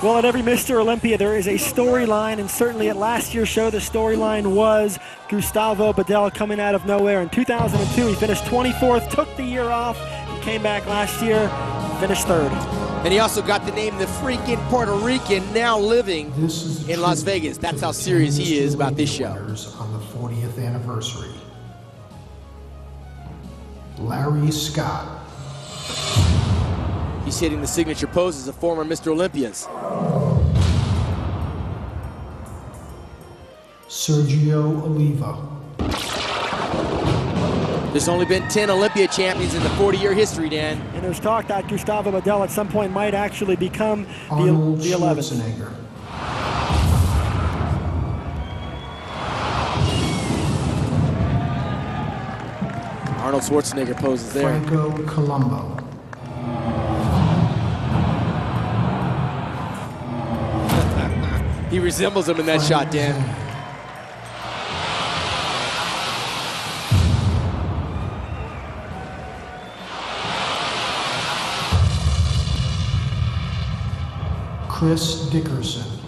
Well, at every Mr. Olympia, there is a storyline, and certainly at last year's show, the storyline was Gustavo Badell coming out of nowhere. In 2002, he finished 24th, took the year off, and came back last year, finished 3rd. And he also got the name the freaking Puerto Rican, now living in Las Vegas. That's how serious he is about this show. On the 40th anniversary, Larry Scott. He's hitting the signature poses of former Mr. Olympias. Sergio Oliva. There's only been 10 Olympia champions in the 40-year history, Dan. And there's talk that Gustavo Badell at some point might actually become the 11th. Arnold Schwarzenegger poses there. Franco Colombo. He resembles him in that shot, Dan. Chris Dickerson.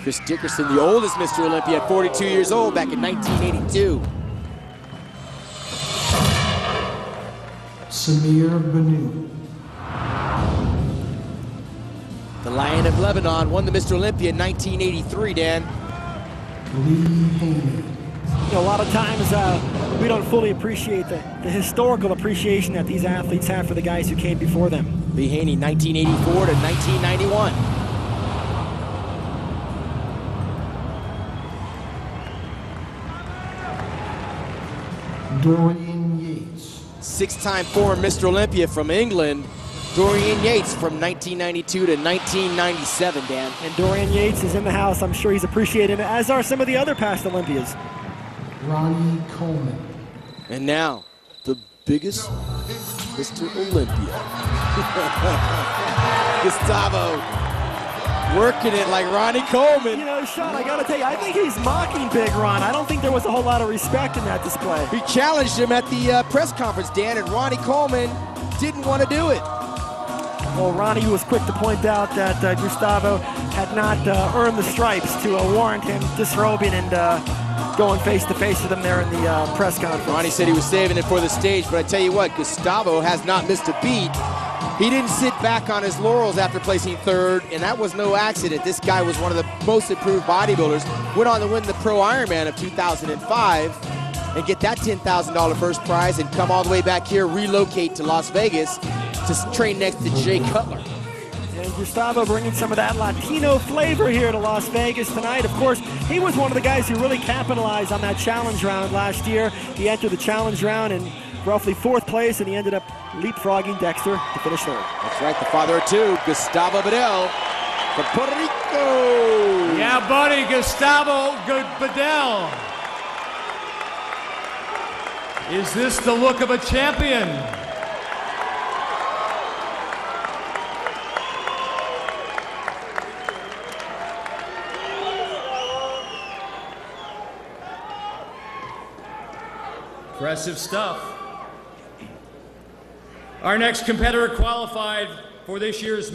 Chris Dickerson, the oldest Mr. Olympia at 42 years old back in 1982. Samir Banu. The Lion of Lebanon won the Mr. Olympia in 1983, Dan. Lee Haney. You know, a lot of times we don't fully appreciate the historical appreciation that these athletes have for the guys who came before them. Lee Haney, 1984 to 1991. Dorian Yates. 6-time former Mr. Olympia from England, Dorian Yates from 1992 to 1997, Dan. And Dorian Yates is in the house. I'm sure he's appreciated, as are some of the other past Olympias. Ronnie Coleman. And now, the biggest Mr. Olympia. Gustavo working it like Ronnie Coleman. You know, Sean, I gotta tell you, I think he's mocking Big Ron. I don't think there was a whole lot of respect in that display. He challenged him at the press conference, Dan, and Ronnie Coleman didn't want to do it. Well, Ronnie was quick to point out that Gustavo had not earned the stripes to warrant him disrobing and going face-to-face with him there in the press conference. Ronnie said he was saving it for the stage, but I tell you what, Gustavo has not missed a beat. He didn't sit back on his laurels after placing 3rd, and that was no accident. This guy was one of the most improved bodybuilders, went on to win the Pro Ironman of 2005 and get that $10,000 first prize and come all the way back here, relocate to Las Vegas to train next to Jay Cutler. And Gustavo bringing some of that Latino flavor here to Las Vegas tonight. Of course, he was one of the guys who really capitalized on that challenge round last year. He entered the challenge round in roughly 4th place, and he ended up leapfrogging Dexter to finish 3rd. That's right, the father of 2, Gustavo Badell from Puerto Rico. Yeah, buddy, Gustavo Badell. Is this the look of a champion? Impressive stuff. Our next competitor qualified for this year's